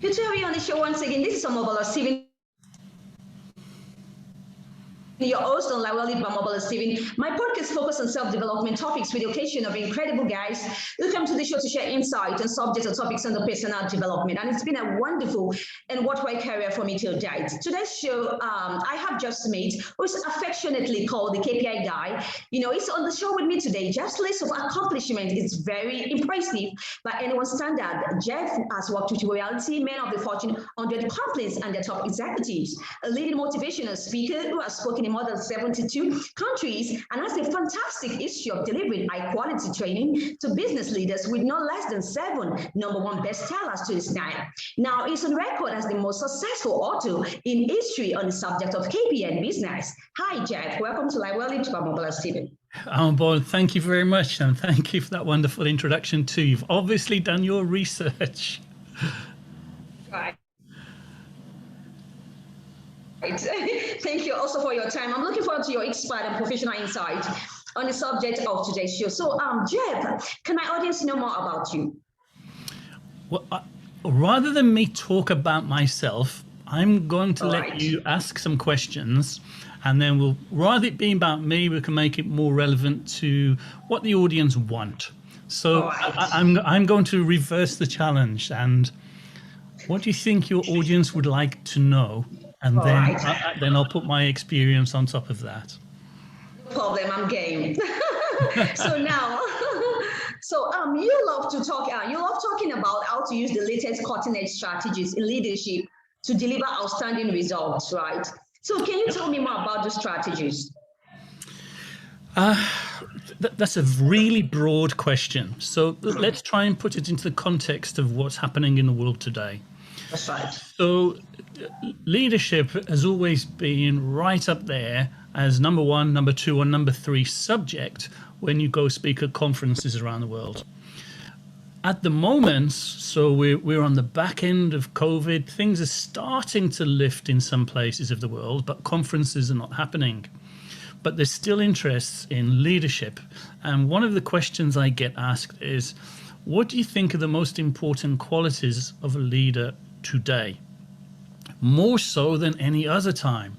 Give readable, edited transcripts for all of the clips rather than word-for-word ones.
Good to have you on the show once again. This is Omobolo Stephen, your host on Lawali Bamobolo Stephen. My podcast focuses on self-development topics with the occasion of incredible guys who come to the show to share insight on subjects or topics on the personal development. And it's been a wonderful and worthwhile career for me till date. Today's show, I have Jeff's mate, who's affectionately called the KPI guy. He's on the show with me today. Jeff's list of accomplishments is very impressive by anyone's standard. Jeff has worked with royalty, men of the Fortune 100 companies and their top executives, a leading motivational speaker who has spoken in more than 72 countries and has a fantastic history of delivering high-quality training to business leaders with no less than 7 #1 bestsellers to his name. Now, he's on record as the most successful author in history on the subject of KPI and business. Hi, Jeff. Welcome to Live Well by Mobile Stephen. Boy, thank you very much, and thank you for that wonderful introduction too. You've obviously done your research. Right. Thank you also for your time. I'm looking forward to your expert and professional insight on the subject of today's show. So, Jeff, can my audience know more about you? Well, rather than me talk about myself, I'm going to let you ask some questions, and then rather it being about me, we can make it more relevant to what the audience want. So I'm going to reverse the challenge. And what do you think your audience would like to know? And then I'll put my experience on top of that. No problem, I'm game. You love to talk. You love talking about how to use the latest cutting-edge strategies in leadership to deliver outstanding results, right? So, can you tell me more about the strategies? That's a really broad question. So let's try and put it into the context of what's happening in the world today. That's right. So leadership has always been right up there as number 1, number 2, or number 3 subject when you go speak at conferences around the world. At the moment, so we're on the back end of COVID, things are starting to lift in some places of the world, but conferences are not happening. But there's still interest in leadership. And one of the questions I get asked is, what do you think are the most important qualities of a leader today, more so than any other time?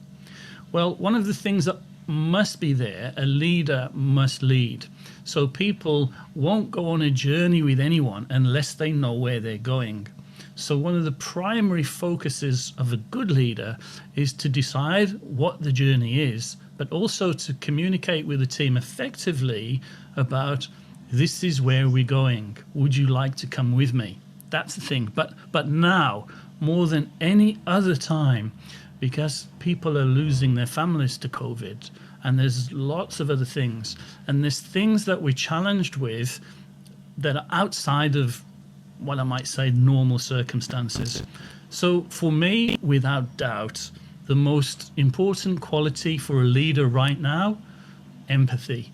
Well, one of the things that must be there, a leader must lead. So people won't go on a journey with anyone unless they know where they're going. So one of the primary focuses of a good leader is to decide what the journey is, but also to communicate with the team effectively about, this is where we're going. Would you like to come with me? That's the thing. But now, more than any other time, because people are losing their families to COVID, and there's lots of other things, and there's things that we're challenged with that are outside of what I might say normal circumstances. So for me, without doubt, the most important quality for a leader right now, empathy.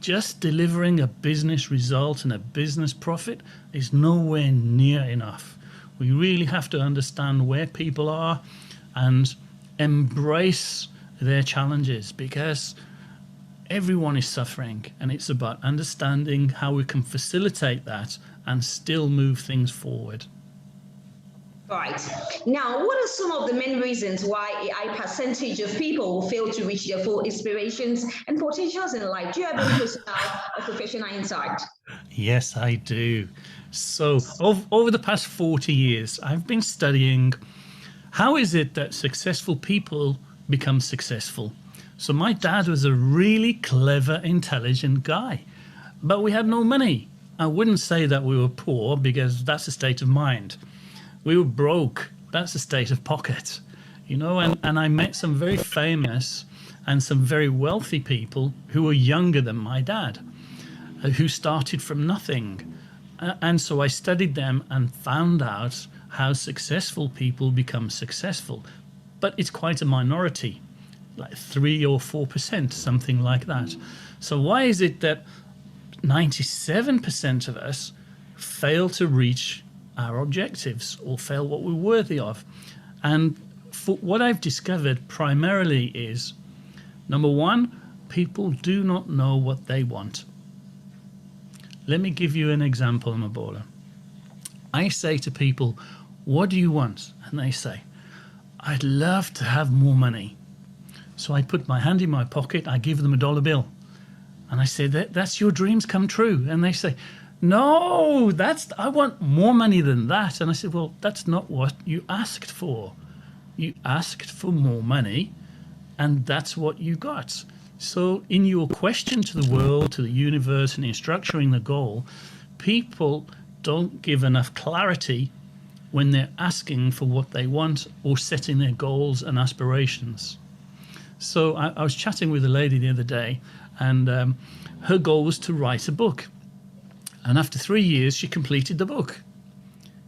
Just delivering a business result and a business profit is nowhere near enough. We really have to understand where people are and embrace their challenges, because everyone is suffering, and it's about understanding how we can facilitate that and still move things forward. Right. Now, what are some of the main reasons why a high percentage of people fail to reach their full inspirations and potentials in life? Do you have any personal or professional insight? Yes, I do. So over the past 40 years, I've been studying how is it that successful people become successful. So my dad was a really clever, intelligent guy, but we had no money. I wouldn't say that we were poor, because that's a state of mind. We were broke. That's a state of pocket, and I met some very famous and some very wealthy people who were younger than my dad, who started from nothing. And so I studied them and found out how successful people become successful. But it's quite a minority, like 3 or 4%, something like that. So why is it that 97% of us fail to reach our objectives or fail what we're worthy of? And for what I've discovered primarily is, number 1, people do not know what they want. Let me give you an example, Mabola. I say to people, what do you want? And they say, I'd love to have more money. So I put my hand in my pocket, I give them a dollar bill. And I say, that's your dreams come true. And they say, no, I want more money than that. And I said, well, that's not what you asked for. You asked for more money, and that's what you got. So in your question to the world, to the universe, and in structuring the goal, people don't give enough clarity when they're asking for what they want or setting their goals and aspirations. So I was chatting with a lady the other day, and her goal was to write a book. And after 3 years, she completed the book.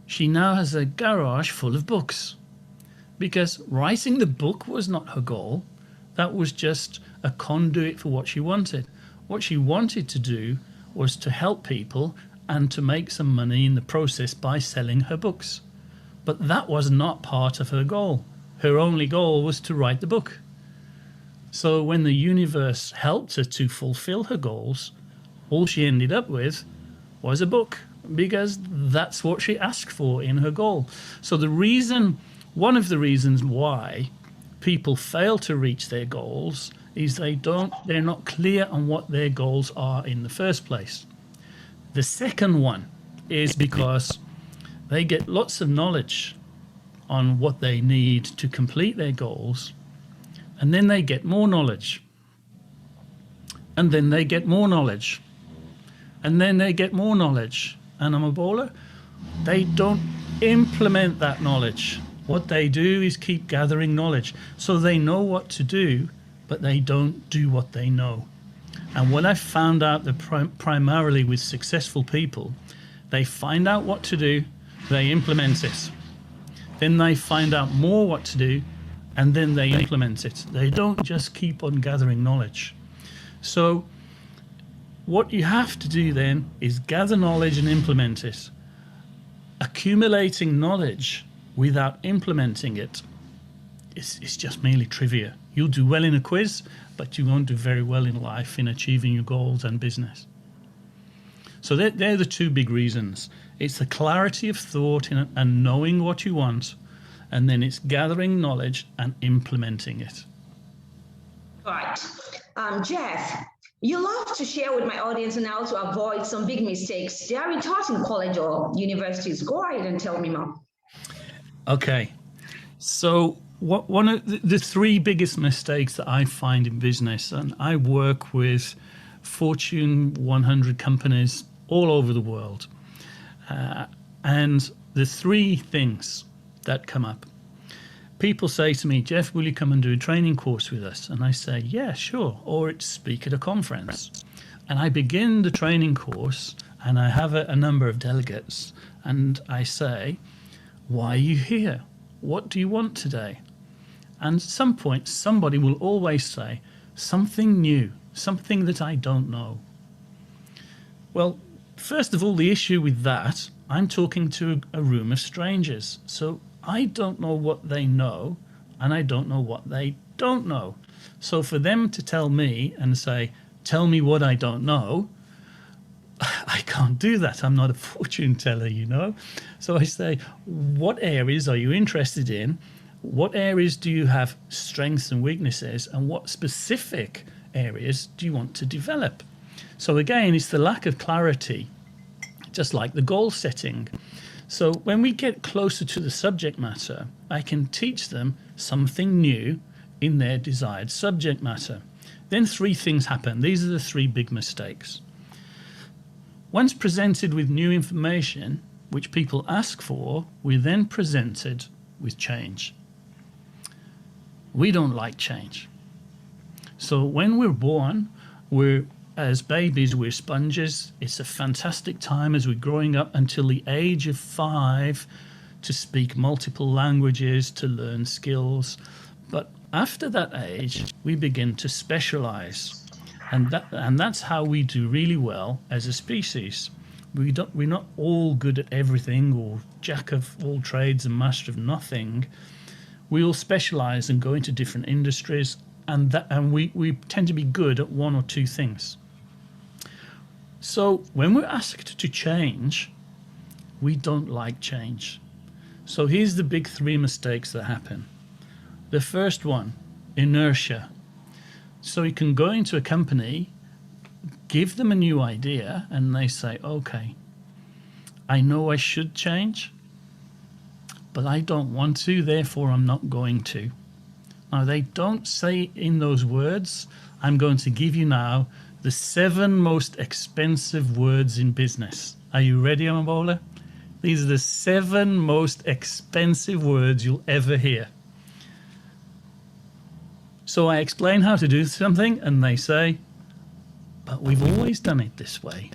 She now has a garage full of books, because writing the book was not her goal. That was just a conduit for what she wanted. What she wanted to do was to help people and to make some money in the process by selling her books. But that was not part of her goal. Her only goal was to write the book. So when the universe helped her to fulfill her goals, all she ended up with was a book, because that's what she asked for in her goal. So one of the reasons why people fail to reach their goals is they're not clear on what their goals are in the first place. The second one is because they get lots of knowledge on what they need to complete their goals, and then they get more knowledge, and then they get more knowledge, and then they get more knowledge. And I'm a bowler. They don't implement that knowledge. What they do is keep gathering knowledge. So they know what to do, but they don't do what they know. And what I found out that primarily with successful people, they find out what to do, they implement it. Then they find out more what to do, and then they implement it. They don't just keep on gathering knowledge. So what you have to do then is gather knowledge and implement it. Accumulating knowledge without implementing it is just merely trivia. You'll do well in a quiz, but you won't do very well in life in achieving your goals and business. So they're the two big reasons. It's the clarity of thought and knowing what you want, and then it's gathering knowledge and implementing it. Right. Jeff, you love to share with my audience and how to avoid some big mistakes they are taught in college or universities. Go ahead and tell me more. Okay. So one of the three biggest mistakes that I find in business, and I work with Fortune 100 companies all over the world, and the three things that come up. People say to me, Jeff, will you come and do a training course with us? And I say, yeah, sure. Or it's speak at a conference. And I begin the training course, and I have a number of delegates, and I say, why are you here? What do you want today? And at some point, somebody will always say, something new, something that I don't know. Well, first of all, the issue with that, I'm talking to a room of strangers. So I don't know what they know, and I don't know what they don't know. So for them to tell me and say, tell me what I don't know, I can't do that. I'm not a fortune teller, you know. So I say, what areas are you interested in? What areas do you have strengths and weaknesses? And what specific areas do you want to develop? So again, it's the lack of clarity, just like the goal setting. So when we get closer to the subject matter, I can teach them something new in their desired subject matter. Then three things happen. These are the three big mistakes. Once presented with new information, which people ask for, we're then presented with change. We don't like change. So when we're born, as babies, we're sponges. It's a fantastic time as we're growing up until the age of 5 to speak multiple languages, to learn skills. But after that age, we begin to specialize. And that's how we do really well as a species. We're not all good at everything, or jack of all trades and master of nothing. We all specialize and go into different industries, and we tend to be good at one or two things. So when we're asked to change, we don't like change. So here's the big three mistakes that happen. The first one, inertia. So you can go into a company, give them a new idea, and they say, okay, I know I should change, but I don't want to, therefore I'm not going to. Now, they don't say in those words, I'm going to give you now the 7 most expensive words in business. Are you ready, Amabola? These are the 7 most expensive words you'll ever hear. So I explain how to do something, and they say, but we've always done it this way.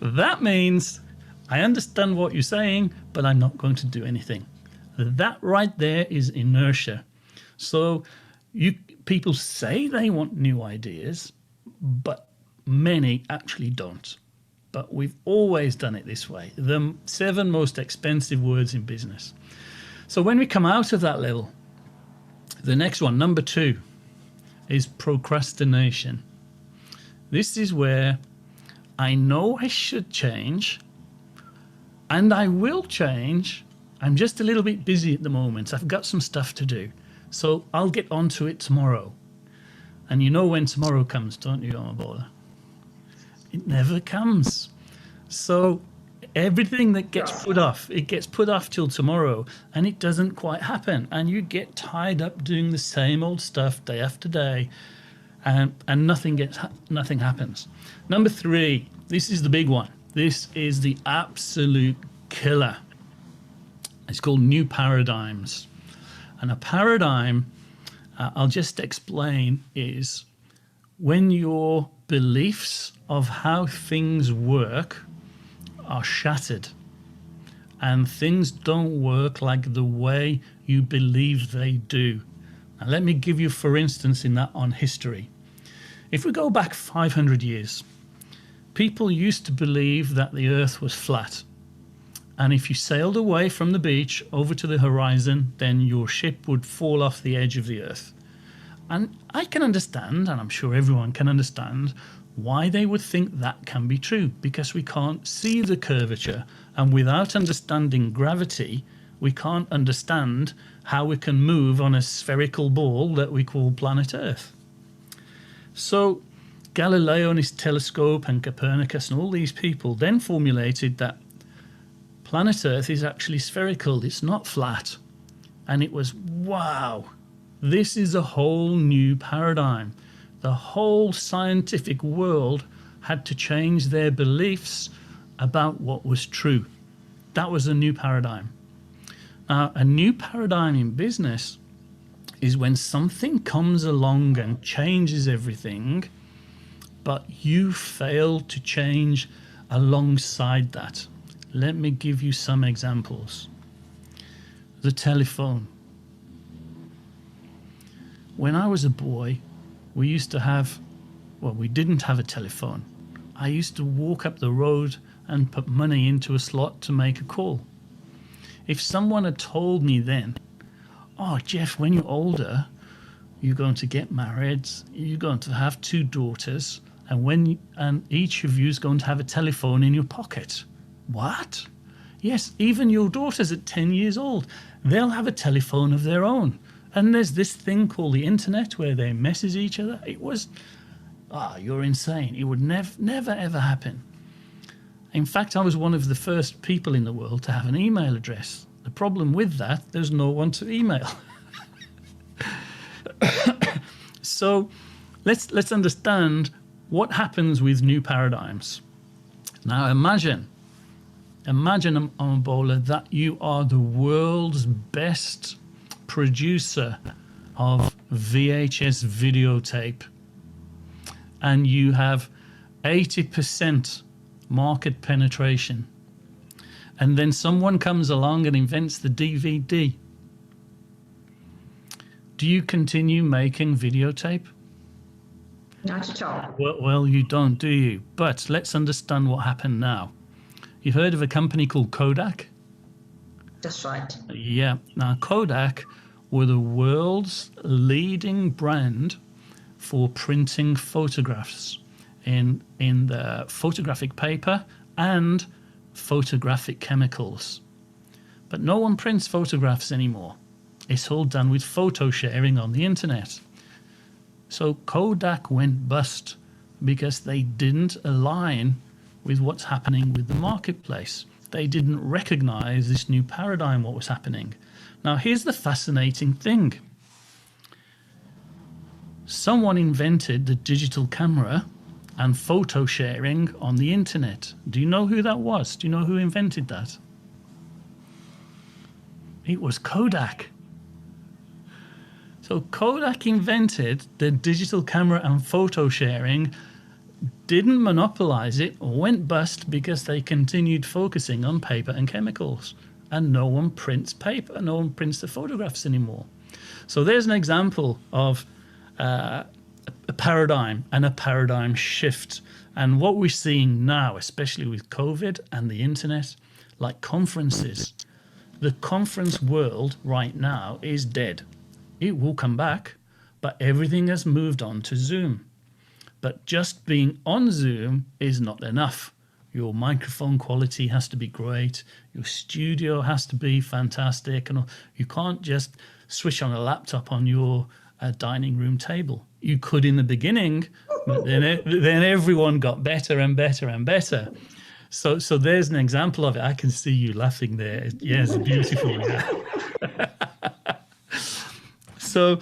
That means I understand what you're saying, but I'm not going to do anything. That right there is inertia. So people say they want new ideas, but many actually don't. But we've always done it this way. The 7 most expensive words in business. So when we come out of that level, the next one, number 2, is procrastination. This is where I know I should change, and I will change. I'm just a little bit busy at the moment. I've got some stuff to do. So I'll get onto it tomorrow. And you know when tomorrow comes, don't you, Amabola? It never comes. So everything that gets put off, it gets put off till tomorrow, and it doesn't quite happen. And you get tied up doing the same old stuff day after day, and nothing happens. Number 3, this is the big one. This is the absolute killer. It's called new paradigms. And a paradigm, I'll just explain, is when your beliefs of how things work are shattered and things don't work like the way you believe they do. Now, let me give you, for instance, in that on history. If we go back 500 years, people used to believe that the earth was flat. And if you sailed away from the beach over to the horizon, then your ship would fall off the edge of the earth. And I can understand, and I'm sure everyone can understand, why they would think that can be true, because we can't see the curvature. And without understanding gravity, we can't understand how we can move on a spherical ball that we call planet Earth. So Galileo and his telescope and Copernicus and all these people then formulated that planet Earth is actually spherical, it's not flat. And it was, wow, this is a whole new paradigm. The whole scientific world had to change their beliefs about what was true. That was a new paradigm. Now, a new paradigm in business is when something comes along and changes everything, but you fail to change alongside that. Let me give you some examples. The telephone. When I was a boy, we used to have, well, we didn't have a telephone. I used to walk up the road and put money into a slot to make a call. If someone had told me then, oh, Jeff, when you're older, you're going to get married, you're going to have 2 daughters, and each of you is going to have a telephone in your pocket. What? Yes, even your daughters at 10 years old, they'll have a telephone of their own. And there's this thing called the internet where they message each other. It was, you're insane. It would never, ever happen. In fact, I was one of the first people in the world to have an email address. The problem with that, there's no one to email. So let's understand what happens with new paradigms. Now imagine, Amabola, that you are the world's best producer of VHS videotape, and you have 80% market penetration, and then someone comes along and invents the DVD. Do you continue making videotape? Not at all. Well, you don't, do you? But let's understand what happened now. You've heard of a company called Kodak? That's right. Yeah. Now, Kodak were the world's leading brand for printing photographs in the photographic paper and photographic chemicals. But no one prints photographs anymore. It's all done with photo sharing on the internet. So Kodak went bust because they didn't align with what's happening with the marketplace. They didn't recognize this new paradigm, what was happening. Now, here's the fascinating thing. Someone invented the digital camera and photo sharing on the internet. Do you know who that was? Do you know who invented that? It was Kodak. So Kodak invented the digital camera and photo sharing, didn't monopolize it, went bust because they continued focusing on paper and chemicals. And no one prints paper, no one prints the photographs anymore. So there's an example of a paradigm and a paradigm shift. And what we're seeing now, especially with COVID and the internet, like conferences, the conference world right now is dead. It will come back, but everything has moved on to Zoom. But just being on Zoom is not enough. Your microphone quality has to be great. Your studio has to be fantastic. And you can't just switch on a laptop on your dining room table. You could in the beginning, but then everyone got better and better and better. So there's an example of it. I can see you laughing there. Yeah, it's beautiful. Yeah. So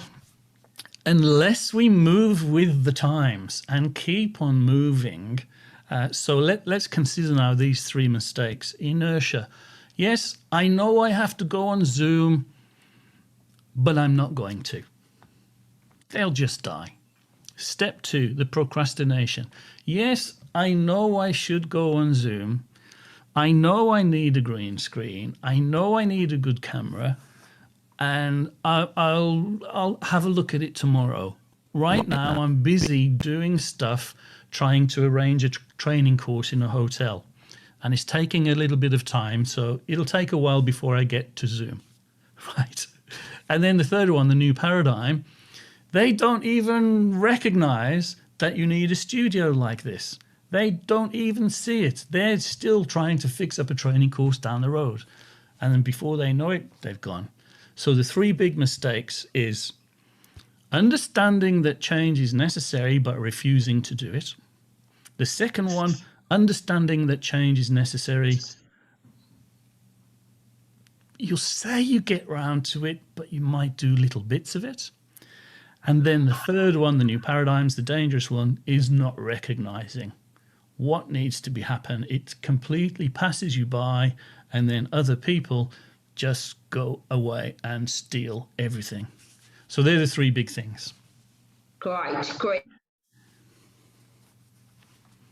unless we move with the times and keep on moving, so let's consider now these three mistakes. Inertia. Yes, I know I have to go on Zoom, but I'm not going to. They'll just die. Step 2, the procrastination. Yes, I know I should go on Zoom. I know I need a green screen. I know I need a good camera. And I'll have a look at it tomorrow. Right now, I'm busy doing stuff, trying to arrange a training course in a hotel. And it's taking a little bit of time, so it'll take a while before I get to Zoom. Right? And then the third one, the new paradigm, they don't even recognize that you need a studio like this. They don't even see it. They're still trying to fix up a training course down the road. And then before they know it, they've gone. So the three big mistakes is understanding that change is necessary but refusing to do it. The second one, understanding that change is necessary. You'll say you get round to it, but you might do little bits of it. And then the third one, the new paradigms, the dangerous one, is not recognizing what needs to be happen. It completely passes you by, and then other people just go away and steal everything. So they're the three big things. Great.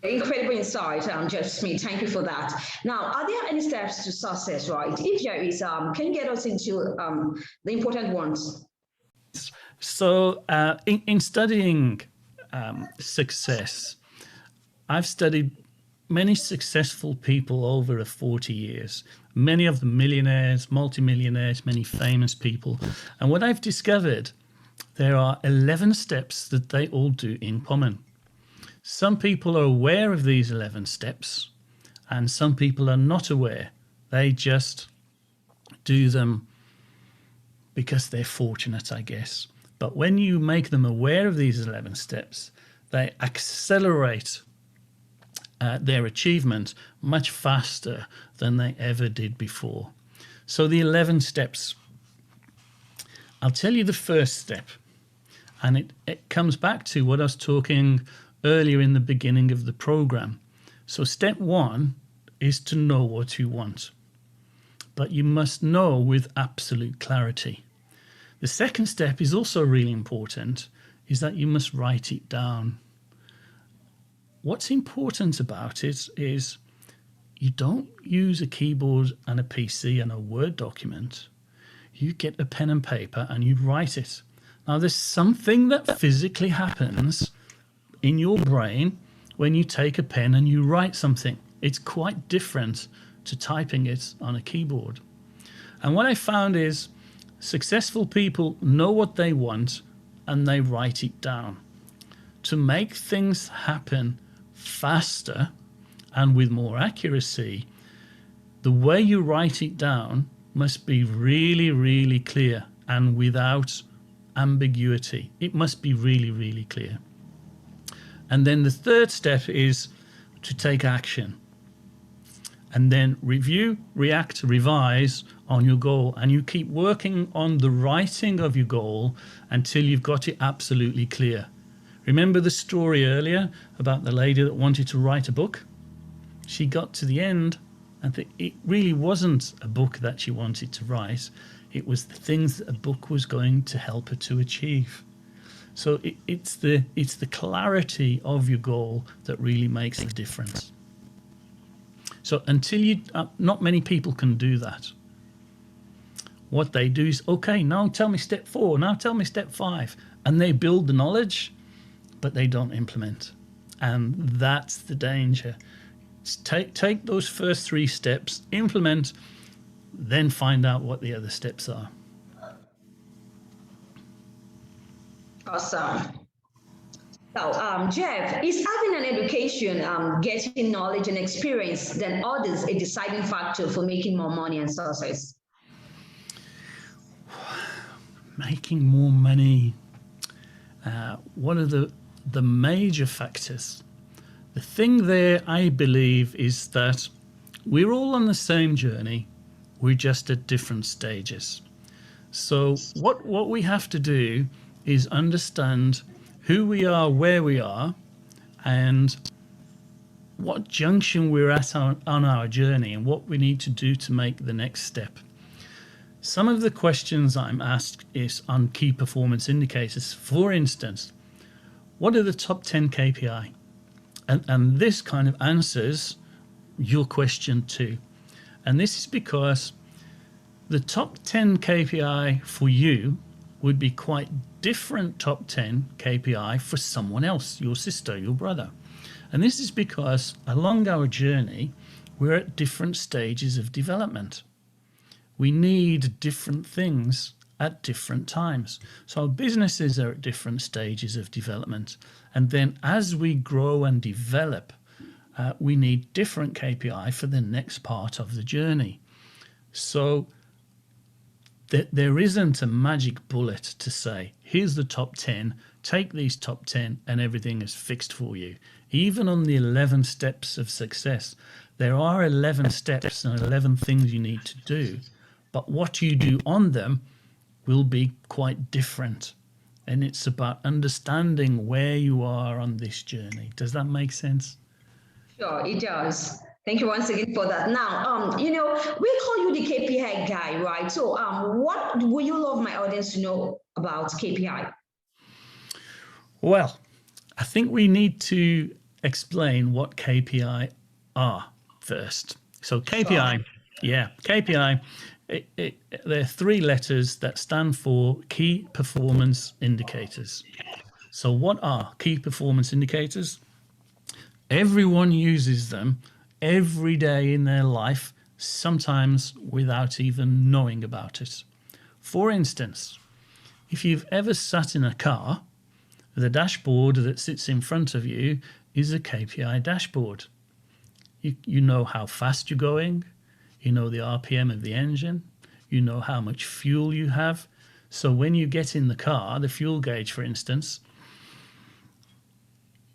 Incredible insight, Smith. Thank you for that. Now, are there any steps to success, right? If there is, can you get us into the important ones? So in studying success, I've studied many successful people over 40 years, many of them millionaires, multimillionaires, many famous people. And what I've discovered, there are 11 steps that they all do in common. Some people are aware of these 11 steps, and some people are not aware. They just do them because they're fortunate, I guess. But when you make them aware of these 11 steps, they accelerate their achievement much faster than they ever did before. So the 11 steps, I'll tell you the first step, and it comes back to what I was talking earlier in the beginning of the program. So step 1 is to know what you want, but you must know with absolute clarity. The second step is also really important, is that you must write it down. What's important about it is you don't use a keyboard and a PC and a Word document. You get a pen and paper and you write it. Now, there's something that physically happens in your brain when you take a pen and you write something. It's quite different to typing it on a keyboard. And what I found is successful people know what they want and they write it down. To make things happen faster and with more accuracy, the way you write it down must be really, really clear and without ambiguity. It must be really, really clear. And then the third step is to take action. And then review, react, revise on your goal. And you keep working on the writing of your goal until you've got it absolutely clear. Remember the story earlier about the lady that wanted to write a book? She got to the end and it really wasn't a book that she wanted to write. It was the things that a book was going to help her to achieve. So it's the clarity of your goal that really makes the difference. So until you, not many people can do that. What they do is, okay, now tell me step 4, now tell me step 5. And they build the knowledge, but they don't implement. And that's the danger. Take those first 3 steps, implement, then find out what the other steps are. Awesome. So, Jeff, is having an education, getting knowledge and experience than others a deciding factor for making more money and success? Making more money. One of the major factors. The thing there, I believe, is that we're all on the same journey. We're just at different stages. So what we have to do is understand who we are, where we are, and what junction we're at on our journey and what we need to do to make the next step. Some of the questions I'm asked is on key performance indicators. For instance, what are the top 10 KPI? And this kind of answers your question too. And this is because the top 10 KPI for you would be quite different top 10 KPI for someone else, your sister, your brother. And this is because along our journey, we're at different stages of development. We need different things at different times. So our businesses are at different stages of development. And then as we grow and develop, we need different KPI for the next part of the journey. So there isn't a magic bullet to say, here's the top 10, take these top 10 and everything is fixed for you. Even on the 11 steps of success, there are 11 steps and 11 things you need to do. But what you do on them will be quite different. And it's about understanding where you are on this journey. Does that make sense? Sure, it does. Thank you once again for that. Now, we call you the KPI guy, right? So what would you love my audience to know about KPI? Well, I think we need to explain what KPI are first. So KPI, KPI, there are 3 letters that stand for key performance indicators. So what are key performance indicators? Everyone uses them every day in their life, sometimes without even knowing about it. For instance, if you've ever sat in a car, the dashboard that sits in front of you is a KPI dashboard. You know how fast you're going, you know the RPM of the engine, you know how much fuel you have. So when you get in the car, the fuel gauge, for instance,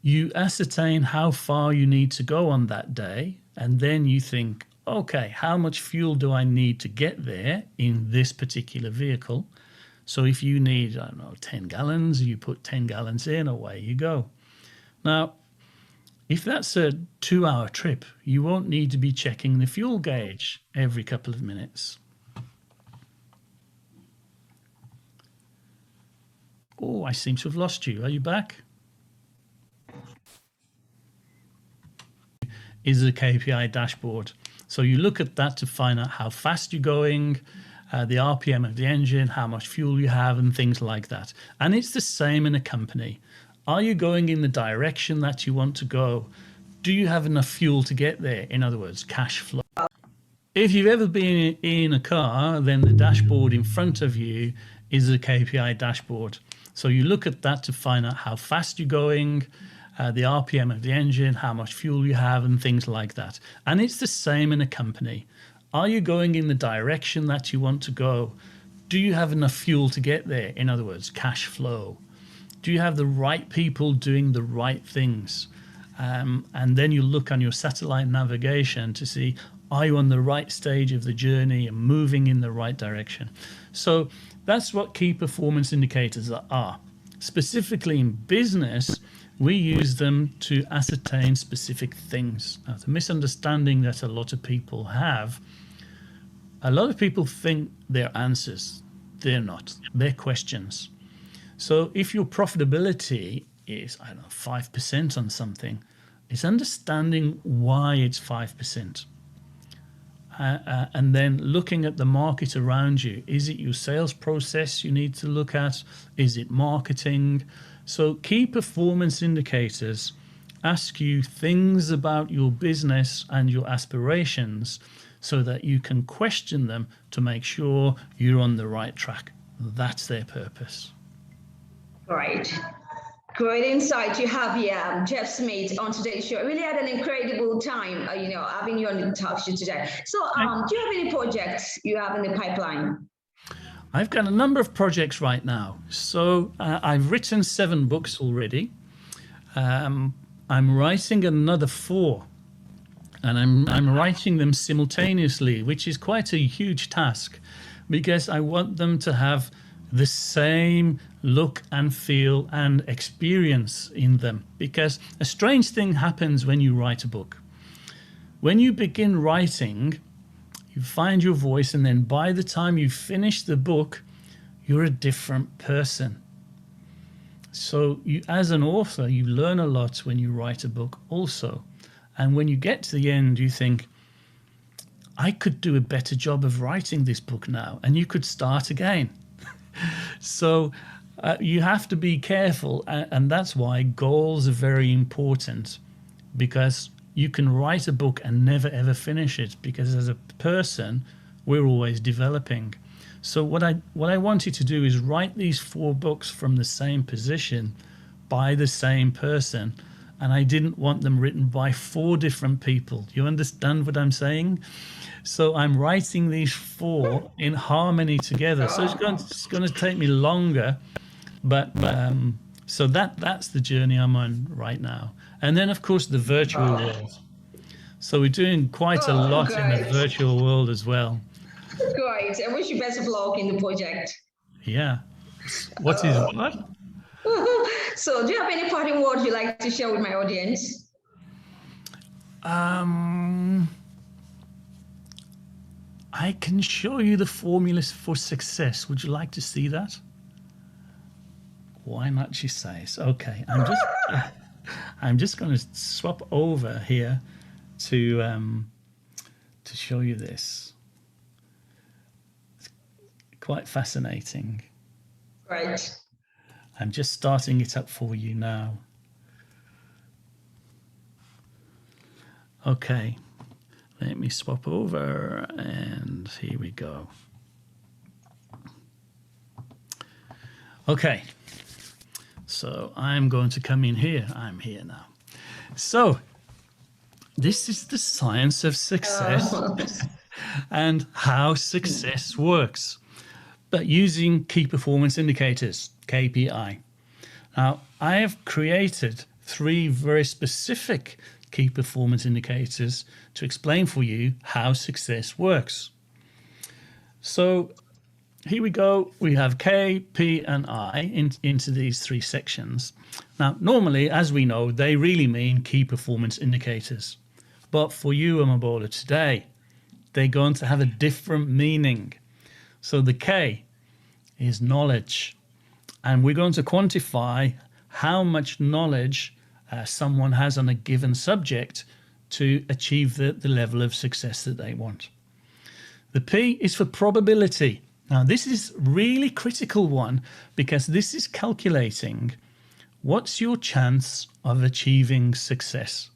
you ascertain how far you need to go on that day, and then you think, okay, how much fuel do I need to get there in this particular vehicle? So if you need, 10 gallons, you put 10 gallons in, away you go. Now, if that's a 2-hour trip, you won't need to be checking the fuel gauge every couple of minutes. Oh, I seem to have lost you. Are you back? Is a KPI dashboard. So you look at that to find out how fast you're going, the RPM of the engine, how much fuel you have, and things like that. And it's the same in a company. Are you going in the direction that you want to go? Do you have enough fuel to get there? In other words, cash flow. If you've ever been in a car, then the dashboard in front of you is a KPI dashboard. So you look at that to find out how fast you're going, the RPM of the engine, how much fuel you have, and things like that. And it's the same in a company. Are you going in the direction that you want to go? Do you have enough fuel to get there? In other words, cash flow. Do you have the right people doing the right things? And then you look on your satellite navigation to see, are you on the right stage of the journey and moving in the right direction? So that's what key performance indicators are. Specifically in business, we use them to ascertain specific things. Now, the misunderstanding that a lot of people have, a lot of people think they're answers. They're not. They're questions. So if your profitability is, 5% on something, it's understanding why it's 5%. And then looking at the market around you. Is it your sales process you need to look at? Is it marketing? So key performance indicators ask you things about your business and your aspirations so that you can question them to make sure you're on the right track. That's their purpose. Right. Great insight you have here, Jeff Smith, on today's show. I really had an incredible time, having you on the talk show today. So do you have any projects you have in the pipeline? I've got a number of projects right now. So I've written 7 books already. I'm writing another 4. And I'm writing them simultaneously, which is quite a huge task because I want them to have the same look and feel and experience in them. Because a strange thing happens when you write a book. When you begin writing, you find your voice, and then by the time you finish the book, you're a different person. So you, as an author, you learn a lot when you write a book also. And when you get to the end, you think, I could do a better job of writing this book now, and you could start again. So you have to be careful, and that's why goals are very important, because you can write a book and never ever finish it, because as a person we're always developing. So what I want you to do is write these 4 books from the same position by the same person, and I didn't want them written by 4 different people. You understand what I'm saying? So I'm writing these 4 in harmony together. So it's going to take me longer, but so that's the journey I'm on right now. And then, of course, the virtual world. So we're doing quite a lot in the virtual world as well. Great. I wish you best of luck in the project. Yeah. What is what? So do you have any parting words you'd like to share with my audience? I can show you the formulas for success. Would you like to see that? Why not, she says. Okay, I'm just going to swap over here to show you this. It's quite fascinating. Right. I'm just starting it up for you now. Okay. Let me swap over, and here we go. Okay, so I'm going to come in here. I'm here now. So this is the science of success and how success works, but using key performance indicators, KPI. Now, I have created 3 very specific key performance indicators to explain for you how success works. So here we go. We have K, P, and I into these 3 sections. Now, normally, as we know, they really mean key performance indicators. But for you, Amabola, today, they're going to have a different meaning. So the K is knowledge. And we're going to quantify how much knowledge someone has on a given subject to achieve the level of success that they want. The P is for probability. Now, this is really critical one because this is calculating what's your chance of achieving success.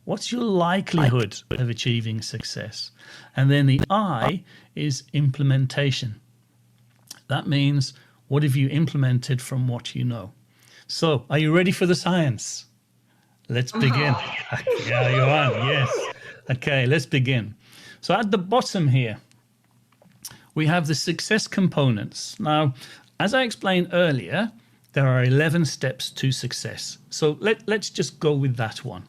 What's your likelihood of achieving success? And then the I is implementation. That means what have you implemented from what you know? So, are you ready for the science? Let's begin. Yeah, you're on. Yes. Okay, let's begin. So at the bottom here, we have the success components. Now, as I explained earlier, there are 11 steps to success. So let's just go with that one.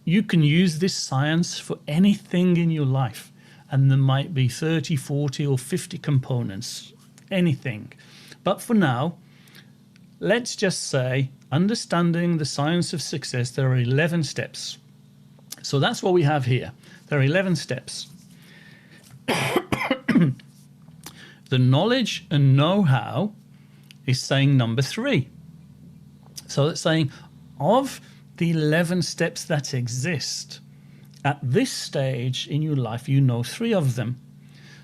You can use this science for anything in your life, and there might be 30, 40 or 50 components, anything. But for now, let's just say, understanding the science of success, there are 11 steps. So that's what we have here. There are 11 steps. The knowledge and know-how is saying number 3. So it's saying of the 11 steps that exist, at this stage in your life, you know 3 of them.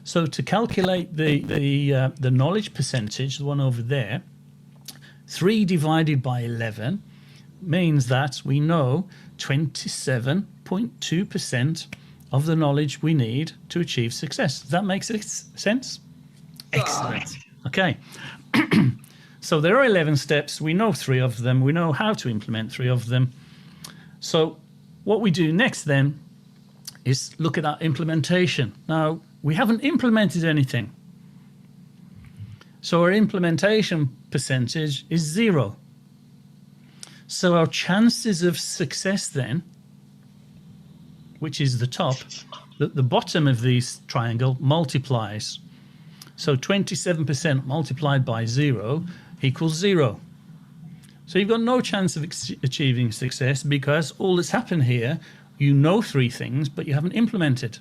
So to calculate the knowledge percentage, the one over there, 3 divided by 11 means that we know 27.2% of the knowledge we need to achieve success. Does that make sense? Excellent. Okay. So there are 11 steps. We know 3 of them. We know how to implement 3 of them. So what we do next then is look at our implementation. Now, we haven't implemented anything. So our implementation percentage is 0. So our chances of success then, which is the top, the bottom of this triangle multiplies. So 27% multiplied by 0 equals 0. So you've got no chance of achieving success because all that's happened here, you know 3 things, but you haven't implemented.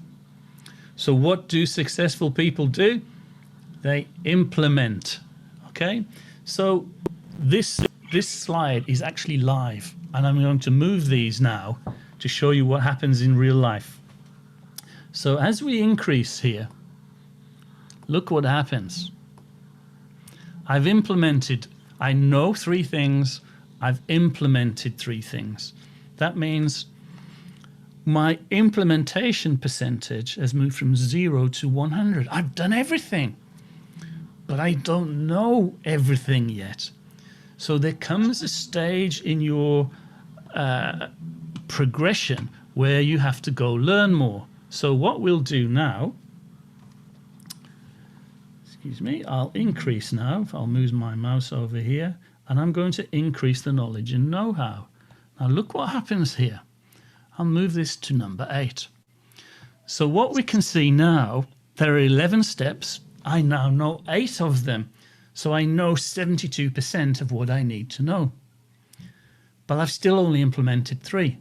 So what do successful people do? They implement. Okay? So this slide is actually live, and I'm going to move these now to show you what happens in real life. So as we increase here, look what happens. I've implemented, I know 3 things, I've implemented 3 things. That means my implementation percentage has moved from 0 to 100. I've done everything, but I don't know everything yet. So there comes a stage in your progression where you have to go learn more. So what we'll do now, excuse me, I'll increase now. I'll move my mouse over here, and I'm going to increase the knowledge and know-how. Now look what happens here. I'll move this to number 8. So what we can see now, there are 11 steps. I now know 8 of them. So I know 72% of what I need to know. But I've still only implemented 3.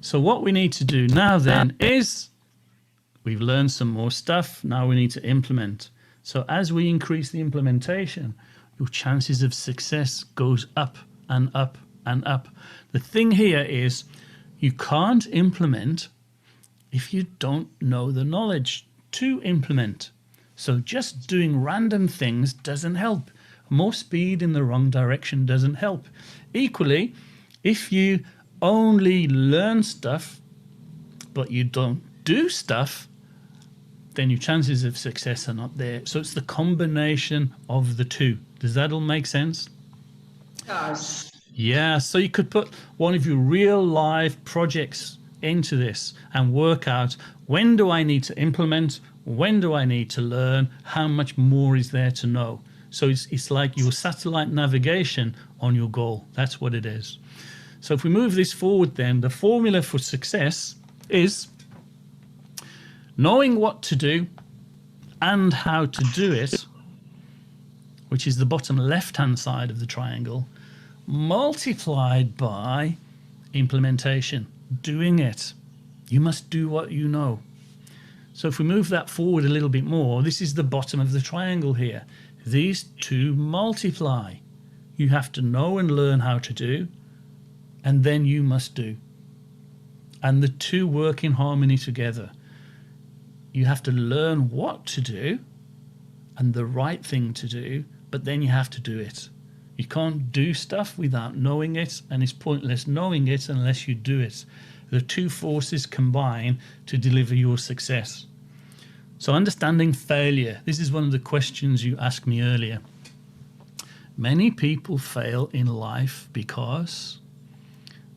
So what we need to do now then is, we've learned some more stuff. Now we need to implement. So as we increase the implementation, your chances of success goes up and up and up. The thing here is you can't implement if you don't know the knowledge to implement. So just doing random things doesn't help. More speed in the wrong direction doesn't help. Equally, if you only learn stuff, but you don't do stuff, then your chances of success are not there. So it's the combination of the 2. Does that all make sense? Yes. Yeah, so you could put one of your real life projects into this and work out, when do I need to implement? When do I need to learn? How much more is there to know? So it's like your satellite navigation on your goal. That's what it is. So if we move this forward then, the formula for success is knowing what to do and how to do it, which is the bottom left-hand side of the triangle, multiplied by implementation, doing it. You must do what you know. So if we move that forward a little bit more, this is the bottom of the triangle here. These 2 multiply. You have to know and learn how to do, and then you must do. And the 2 work in harmony together. You have to learn what to do and the right thing to do, but then you have to do it. You can't do stuff without knowing it, and it's pointless knowing it unless you do it. The 2 forces combine to deliver your success. So understanding failure. This is one of the questions you asked me earlier. Many people fail in life because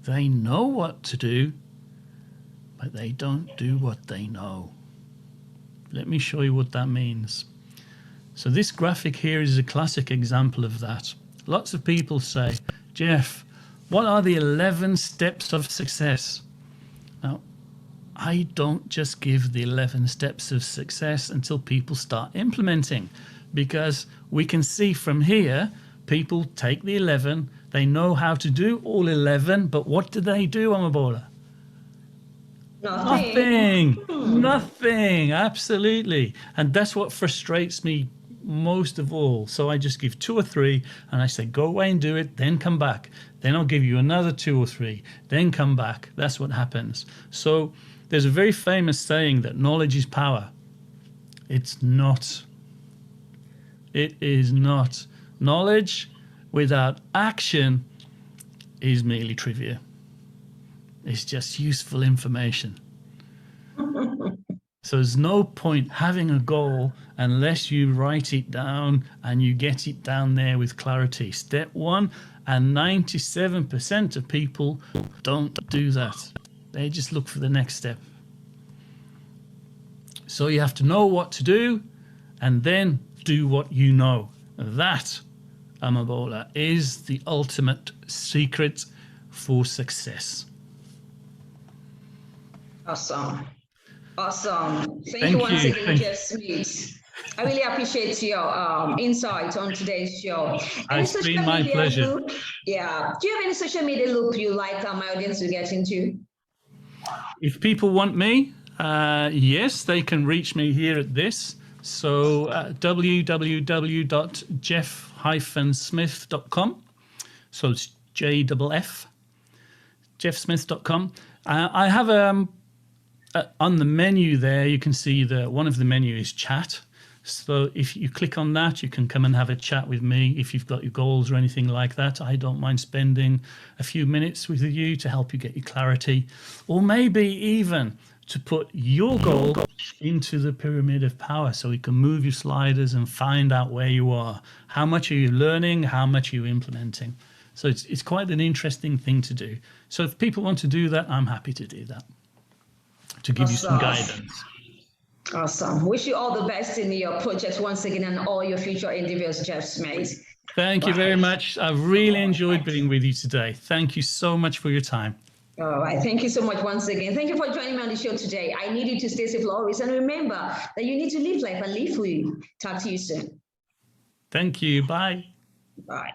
they know what to do, but they don't do what they know. Let me show you what that means. So this graphic here is a classic example of that. Lots of people say, Jeff, what are the 11 steps of success? Now, I don't just give the 11 steps of success until people start implementing, because we can see from here, people take the 11, they know how to do all 11, but what do they do, Amabola? Nothing. Nothing, absolutely. And that's what frustrates me most of all. So I just give 2 or 3 and I say, go away and do it, then come back. Then I'll give you another 2 or 3, then come back. That's what happens. So there's a very famous saying that knowledge is power. It's not. It is not. Knowledge without action is merely trivia. It's just useful information. So there's no point having a goal unless you write it down and you get it down there with clarity. Step 1, and 97% of people don't do that. They just look for the next step. So you have to know what to do and then do what you know. That, Amabola, is the ultimate secret for success. Awesome. Awesome. Thank you once again, Jeff Smith. I really appreciate your insight on today's show. It's been my pleasure. Loop? Yeah. Do you have any social media loop you like my audience to get into? If people want me, yes, they can reach me here at this. So www.jeff-smith.com. So it's JFF, jeffsmith.com. I have on the menu there, you can see one of the menu is chat. So if you click on that, you can come and have a chat with me. If you've got your goals or anything like that, I don't mind spending a few minutes with you to help you get your clarity, or maybe even to put your goal into the pyramid of power so we can move your sliders and find out where you are. How much are you learning? How much are you implementing? So it's quite an interesting thing to do. So if people want to do that, I'm happy to do that, to give you some guidance. Awesome. Wish you all the best in your projects once again and all your future endeavors, Jeff Smith. Thank you very much. I've really enjoyed being with you today. Thank you so much for your time. All right. Thank you so much once again. Thank you for joining me on the show today. I need you to stay safe always. And remember that you need to live life and live for you. Talk to you soon. Thank you. Bye. Bye.